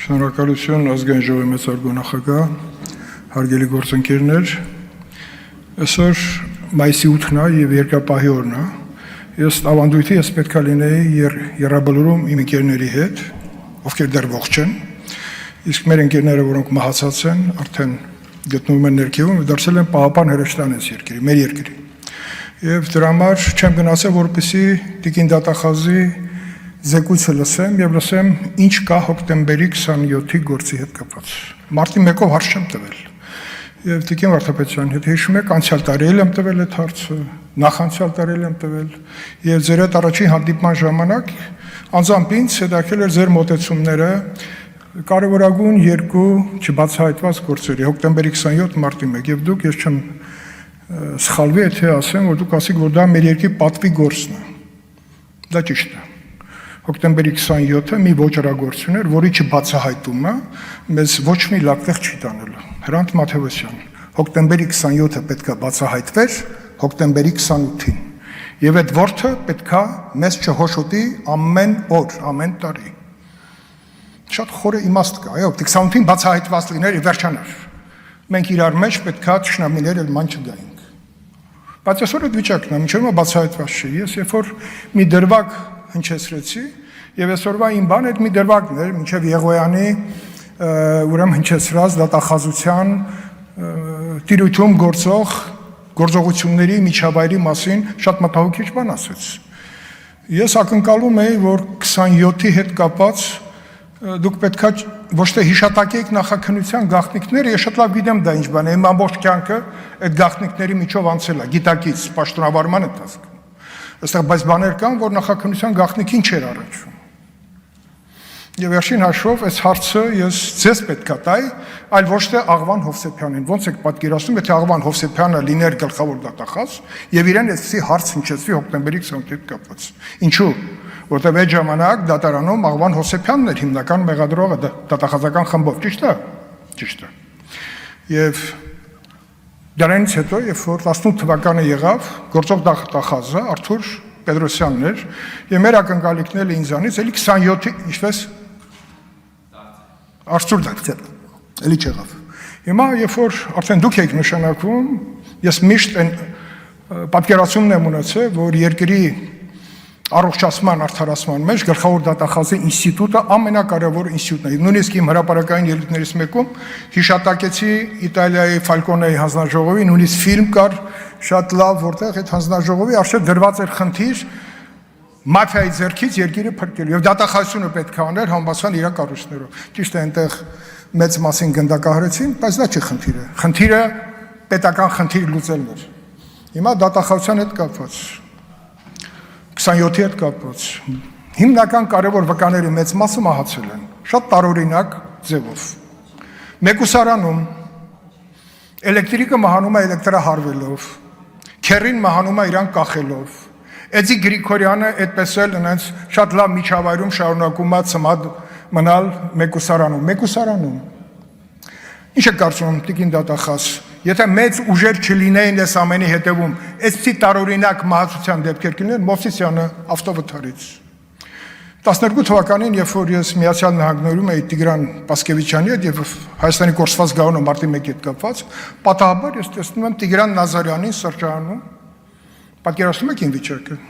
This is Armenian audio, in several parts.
Շնորհակալություն ազգային ժողովի մեծարգո նախագահ, հարգելի գործընկերներ, այսօր մայիսի 8-ն է եւ երկրապահի օրն է։ Ես ավանդույթի ես պետք է լինեի եռաբլուրում իմ ընկերների հետ, ովքեր դեռ ողջ են, իսկ մեր ընկերները, որոնք մահացած են, արդեն գտնվում են ներքևում եւ դարձել են պահապան հրեշտանես երկրի, մեր երկրի։ Եվ դրա համար չեմ գնացել, որպեսզի Տիկին Դատախազի զեկույցը լսեմ եւ լսեմ ինչ կա հոկտեմբերի 27-ի գործի հետ կապված։ Մարտի 1-ով հարց չեմ տվել։ Եվ Տիկին Վարդապետյան, եթե հիշում եք, անցյալ տարի եմ տվել այդ հարցը, նախանցյալ տարի եմ տվել, եւ ձեր այդ առաջին հանդիպման ժամանակ անձամբ ինձ հետաքրքրել էր ձեր մոտեցումները կարևորագույն երկու չբացահայտված գործերի՝ հոկտեմբերի 27, մարտի 1, եւ դուք ես չեմ սխալվի, եթե ասեմ, որ դուք ասիք, որ դա մեր երկրի պատվի գործն է։ Դա ճիշտ է։ Հոկտեմբերի 27-ը մի ոչռագործություն էր, որի չբացահայտումը մեզ ոչ մի լավ տեղ չի տանելու։ Հրանտ Մաթևոսյան, հոկտեմբերի 27-ը պետք է բացահայտվեր հոկտեմբերի 28-ին։ Եվ այդ որդը պետք է մեզ չհոշոտի ամեն օր, ամեն տարի։ Շատ խորը իմաստ կա, այո, 28-ին բացահայտված լիներ եւ վերջանար։ Մենք իրար մեջ պետք է ճշնամիներ էլ ման չգայինք։ Բայց այսօր այդ վիճակն է, մինչև հիմա բացահայտված չի։ Ես երբ որ մի դրվագ հնչեցրեցի եւ այսօրվա իմ բանը այդ մի դրվագն էր մինչեւ Եղոյանի ուրեմն հնչեցրած դատախազության տիրույթում գործող գործողությունների միջավայրի մասին շատ մտահոգիչ բան ասեց։ Ես ակնկալում էի, որ 27-ի հետ կապած դուք պետքա ոչ թե հիշատակեիք նախաքննության գաղտնիքները, ես շատ լավ գիտեմ դա ինչ բան է, իմ ամբողջ կյանքը այդ գաղտնիքների միջով անցել է, գիտակից, պաշտոնավարման ընթացքում։ Այստեղ բայց բաներ կան, որ նախաքննության գաղտնիքին չէր առաջվում։ Եվ վերջին հաշվով այս հարցը ես ձեզ պետք է տայի, այլ ոչ թե Աղվան Հովսեփյանին։ Ոնց եք պատկերացնում, եթե Աղվան Հովսեփյանը լիներ գլխավոր դատախազ եւ իրեն այսպիսի հարց հնչեցվի հոկտեմբերի 28-ի հետ կապված։ Ինչու՞։ Որտեղ այդ ժամանակ դատարանում Աղվան Հովսեփյանն էր հիմնական մեղադրողը դատախազական խմբով, ճիշտ է։ Ճիշտ է։ Եվ դրանից հետո, երբ որ 18 թվականը եղավ, գործող դատախազը Արթուր Պետրոսյանն էր, եւ մեր ակնկալիքները ինձանից էլի 27-ի, ինչպես Արթուր դատել, էլի չեղավ։ Հիմա երբ որ արդեն դուք եք նշանակվում, ես միշտ այն պատկերացումն եմ ունեցել, որ երկրի առողջացման արդարացման մեջ գլխավոր դատախազի ինստիտուտը ամենակարևոր ինստիտուտն է։ Նույնիսկ իմ հրապարակային ելույթներից մեկում հիշատակեցի Իտալիայի Ֆալկոնեի հանձնաժողովի նույնիսկ ֆիլմ կար շատ լավ, որտեղ այդ հանձնաժողովի արժե դրված էր խնդիր մաֆիայի ձեռքից երկիրը փրկելու եւ դատախազությունը պետք է աներ համապատասխան իր կառույցներով։ Ճիշտ է, այնտեղ մեծ մասին գնդակահարեցին, բայց դա չի խնդիրը։ Խնդիրը պետական խնդիր լուծելն էր։ Հիմա դատախազության հետ կապված 27-ի հետ կապված հիմնական կարևոր վկաների մեծ մասը մահացել են շատ տարօրինակ ձևով։ Մեկուսարանում էլեկտրիկը մահանում է էլեկտրահարվելով, քերին մահանում է իրան կախելով։ Էդի Գրիգորյանը այդպես էլ այնց շատ լավ միջավայրում շարունակում է ծմադ մնալ մեկուսարանում։ Ինչ է կարծում Տիկին Դատախազ, եթե մեծ ուժեր չլինեին այս ամենի հետևում, այսպիսի տարօրինակ մահացության դեպքեր կլինեն, Մովսիսյանը ավտովթարից։ 12 թվականին, երբ որ ես Միացյալ Նահանգներում էի Տիգրան Պասկևիչյանի հետ եւ Հայաստանի կորսված գաղտնի մարտի 1-ի հետ կապված, պատահաբար ես տեսնում եմ Տիգրան Նազարյանին սրճարանում։ Պատկերացնում եք ին վիճակը։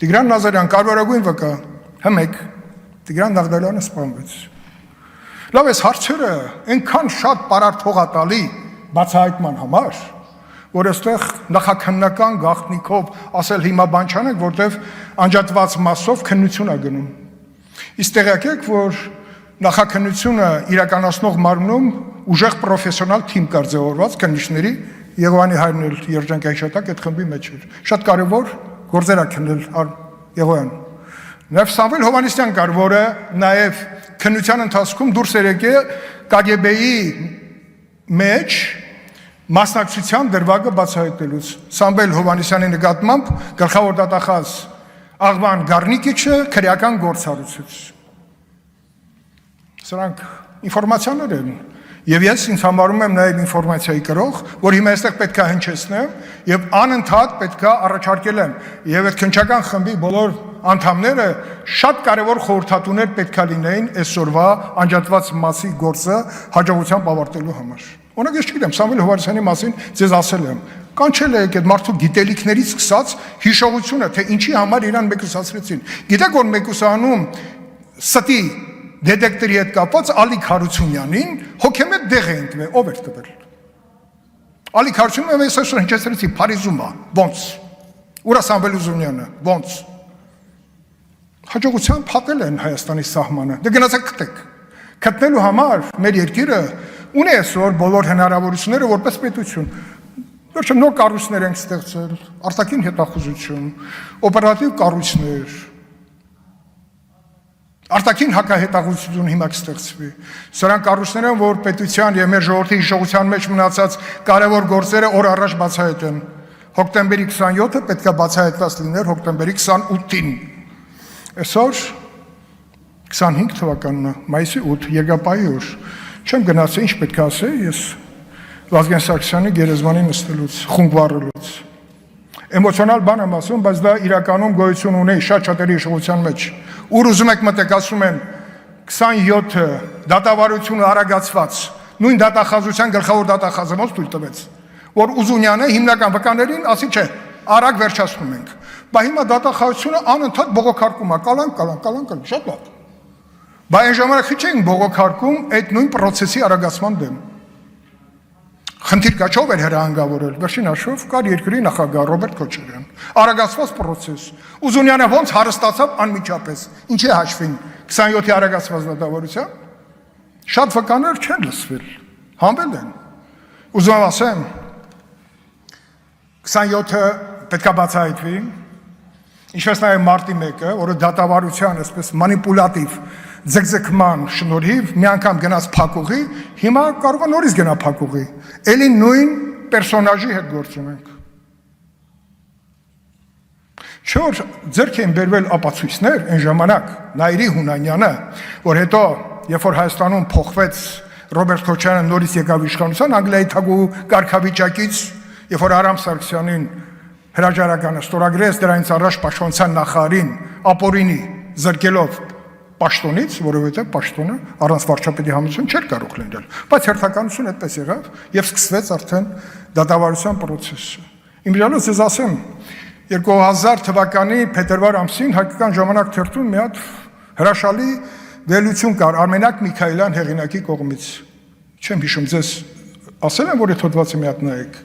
Տիգրան Նազարյան կարևորագույն վկա, հմեք, Տիգրան Նաղդալյանը սպանվեց։ Լավ, այս հարցերը այնքան շատ պարարթողատալի բացահայտման համար, որ այստեղ նախաքննական գաղտնիքով ասել հիմա բան չանենք, որտեվ անջատված մասով քննություն է գնում։ Իսկ տեղյակ եք, որ նախաքննությունը իրականացնող մարմնում ուժեղ պրոֆեսիոնալ թիմ կար ձևավորված քննիչների, Եղոյանի հայրն էլ երջանկայի շտակ այդ խմբի մեջ էր։ Շատ կարևոր գործեր ա քննել Եղոյան։ Նաև Սամվել Հովհաննիսյան կար, որը նաև քննության ընթացքում դուրս էր եկել KGB-ի մեջ մասնակցության դրվագը բացահայտելուց։ Սամվել Հովհաննիսյանի նկատմամբ գլխավոր դատախազ Աղվան Գառնիկիչը քրեական գործ հարուցեց։ Սրանք ինֆորմացիաներ են։ Եվ ես ինձ համարում եմ նաև ինֆորմացիայի կրող, որ հիմա այստեղ պետք է հնչեցնեմ եւ անընդհատ պետք է առաջարկել եմ եւ այդ քննչական խմբի բոլոր անդամները շատ կարևոր խորհրդատուներ պետք է լինեին այսօրվա անջատված մասի գործը հաջողությամբ ավարտելու համար։ Օրինակ ես չգիտեմ, Սամվել Հովհաննիսյանի մասին ձեզ ասել եմ, կանչել եք այդ մարդու գիտելիքներից սկսած հիշողությունը, թե ինչի համար իրան մեկուսացրեցին։ Գիտեք, որ մեկուսանում ստի դետեկտորի հետ կապված Ալիկ Հարությունյանին հոգեմետ դեղ է ընտրվել, ով էր տվել։ Ալիկ Հարությունյանը ես այսօր հնչեցրեցի Փարիզում է, ոնց։ Ուրա Սամվել Ուզունյանը, ոնց։ Հաջողությամբ փակել են Հայաստանի սահմանը։ Դե գնացեք գտեք։ Գտնելու համար մեր երկիրը ունի այսօր բոլոր հնարավորությունները որպես պետություն։ Վերջում նոր կառույցներ ենք ստեղծել, արտաքին հետախուզություն, օպերատիվ կառույցներ, արտաքին հակահետախուզություն հիմա կստեղծվի։ Սրանք կառույցներ են, որ պետության եւ մեր ժողովրդի հիշողության մեջ մնացած կարևոր գործերը օր առաջ բացահայտեն։ Հոկտեմբերի 27-ը պետք է բացահայտված լիներ հոկտեմբերի 28-ին։ Այսօր 25 թվականն է, մայիսի 8, Երկրապահի օր։ Չեմ գնացել, ինչ պետք է ասել, ես Վազգեն Սարգսյանի գերեզմանի նստելուց, խունկ վառելուց։ Էմոցիոնալ բան եմ ասում, բայց դա իրականում գոյություն ունի շատ շատերի հիշողության մեջ։ Ուր ուզում եք մտեք, ասում են 27-ը դատավարությունը արագացված, նույն դատախազության գլխավոր դատախազը ոնց թույլ տվեց, որ Ուզունյանը հիմնական վկաներին ասի չէ, արագ վերջացնում ենք։ Բա հիմա դատախազությունը անընդհատ բողոքարկում է, կալանք, շատ լավ։ Բա այն ժամանակ քիչ էին բողոքարկում այդ նույն process-ի արագացման դեմ։ Խնդիր կա չով էր հրահանգավորել, վերջին հաշվով կար երկրի նախագահ Ռոբերտ Քոչարյան, արագացված process։ Ուզունյանը ոնց հարստացավ անմիջապես, ինչի հաշվին 27-ի արագացված դատավարության։ Շատ վկաներ չեն լսվել, հանվել են։ Ուզում եմ ասեմ, 27-ը պետք է բացահայտվի, ինչպես նաև մարտի 1-ը, որը դատավարության այսպես մանիպուլատիվ ձգձգման շնորհիվ մի անգամ գնաց փակուղի, հիմա կարող է նորից գնա փակուղի։ Էլի նույն պերսոնաժի հետ գործ ունենք։ Չոր ձեռք են բերվել ապացույցներ այն ժամանակ Նայիրի Հունանյանը, որ հետո երբ որ Հայաստանում փոխվեց Ռոբերտ Քոչարյանը նորից եկավ իշխանության Անգլիայի թագուհու կարգավիճակից, երբ որ Արամ Սարգսյանին հրաժարականը ստորագրեց, դրանից առաջ պաշտպանության նախարարին ապօրինի զրկելով պաշտոնից, որովհետև պաշտոնը առանց վարչապետի համոզություն չէր կարող լինել, բայց հերթականություն այդպես եղավ եւ սկսվեց արդեն դատավարության process-ը։ Իմիջիալոց ես ասեմ, 2000 թվականի փետրվար ամսին Հայկական ժամանակ թերթում մի հատ հրաշալի վերլուծություն կար Արմենակ Միքայելյան հեղինակի կողմից։ Չեմ հիշում, ձեզ ասել եմ, որ այդ հոդվածը մի հատ նայեք։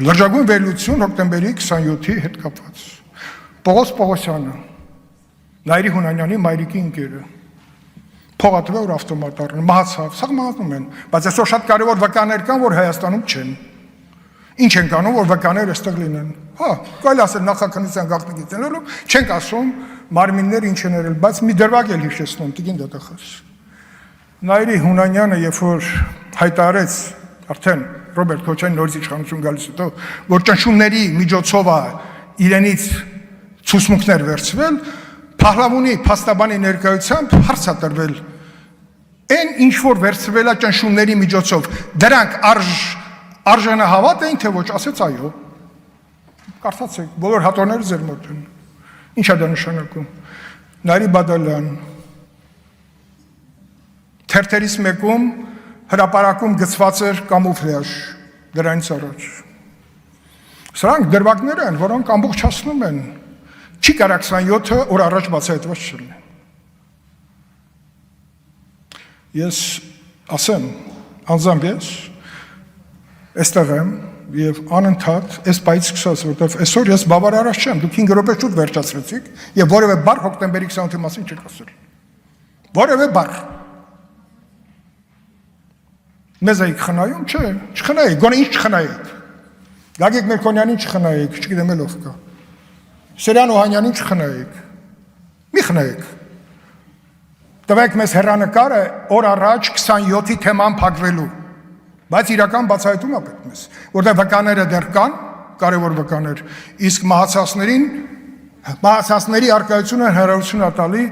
Լրջագույն վերլուծություն հոկտեմբերի 27-ի հետ կապված։ Պողոս Պողոսյանը, Նայիրի Հունանյանի մայրիկի ընկերը, փողատվե որ ավտոմատ առն, մահացավ, սա մահացնում են, բայց այսօր շատ կարևոր վկաներ կան, որ Հայաստանում չեն։ Ինչ են կանում, որ վկաներ այստեղ լինեն։ Հա, կարելի ասել նախաքննության գաղտնիքի տենելով, չենք ասում մարմիններ ինչ են եղել, բայց մի դրվագ էլ հիշեցնում, տիկին դատախազ։ Նայիրի Հունանյանը, երբ որ հայտարարեց արդեն Ռոբերտ Քոչարյանի նորից իշխանություն գալուց հետո, որ ճնշումների միջոցով է իրենից ցուցմունքներ վերցվել, Փահլավունի փաստաբանի ներկայությամբ հարց է տրվել։ Այն ինչ որ վերցվել է ճնշումների միջոցով, դրանք արժանահավատ էին թե ոչ, ասեց այո։ Կարդացեք, բոլոր հատորները ձեր մոտ են։ Ինչ է դա նշանակում։ Նարի Բադալյան թերթերից մեկում հրապարակում գծված էր կամուֆլյաժ դրանից առաջ։ Սրանք դրվագներ են, որոնք ամբողջացնում են։ Չի կարող 27-ը օր առաջ բացահայտված չլինի։ Ես ասեմ, անձամբ ես այստեղ եմ եւ անընդհատ այս պայից սկսած, որտեղ այսօր ես բավարարած չեմ, դուք 5 րոպե շուտ վերջացրեցիք եւ որևէ բառ հոկտեմբերի 28-ի մասին չեք ասել։ Որևէ բառ։ Մեզ եք խնայում, չէ, չխնայեք, գոնե ինչ չխնայեք։ Գագիկ Մերկոնյանին չխնայեք, չգիտեմ ով կա։ Սերյան Օհանյանին չխնայեք, մի խնայեք, տվեք մեզ հեռանկարը օր առաջ 27-ի թեման փակվելու, բայց իրական բացահայտում է պետք մեզ, որտեղ վկաները դեռ կան, կարևոր վկաներ, իսկ մահացածների առկայությունը հնարավորություն է տալի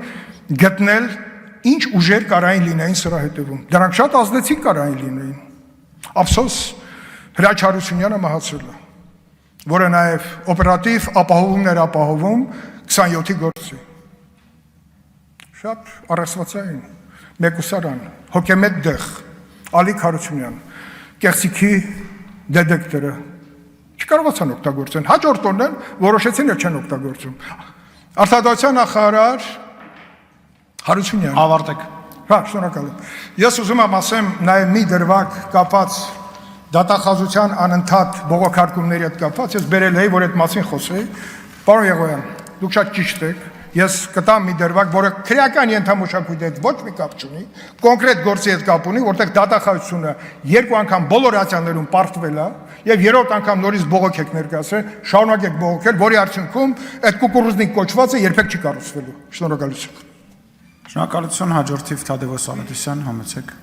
գտնել ինչ ուժեր կարային լինեին սրա հետևում, դրանք շատ ազդեցիկ կարային լինեին, ափսոս Հրաչ Հարությունյանը մահացել է, որը նաև օպերատիվ ապահովումներ ապահովում 27-ի գործի։ Շատ առասվածային, մեկուսարան, հոգեմետ դեղ, Ալիկ Հարությունյան, կեղծիքի դետեկտորը չկարողացան օգտագործեն, հաջորդ օրն որոշեցին չեն օգտագործում։ Արտադրության նախարար Հարությունյան։ Ավարտեք։ Հա, շնորհակալ եմ։ Ես ուզում եմ ասեմ նաև մի դրվագ կապած դատախազության անընդհատ բողոքարկումների հետ կապված, ես բերել էի, որ այդ մասին խոսեի։ Պարոն Եղոյան, դուք շատ ճիշտ եք։ Ես կտամ մի դրվագ, որը քրեական ենթամշակույթի հետ ոչ մի կապ չունի, կոնկրետ գործի հետ կապ ունի, որտեղ դատախազությունը երկու անգամ բոլոր ացիաներում պարտվել է, եւ երրորդ անգամ նորից բողոք եք ներկայացրել, շարունակեք բողոքել, որի արդյունքում այդ կուկուռուզնիկ կոչվածը երբեք չի կառուցվելու։ Շնորհակալություն։ Շնորհակալություն, հաջորդիվ Թադևոս Ալեքսյան, համեցեք։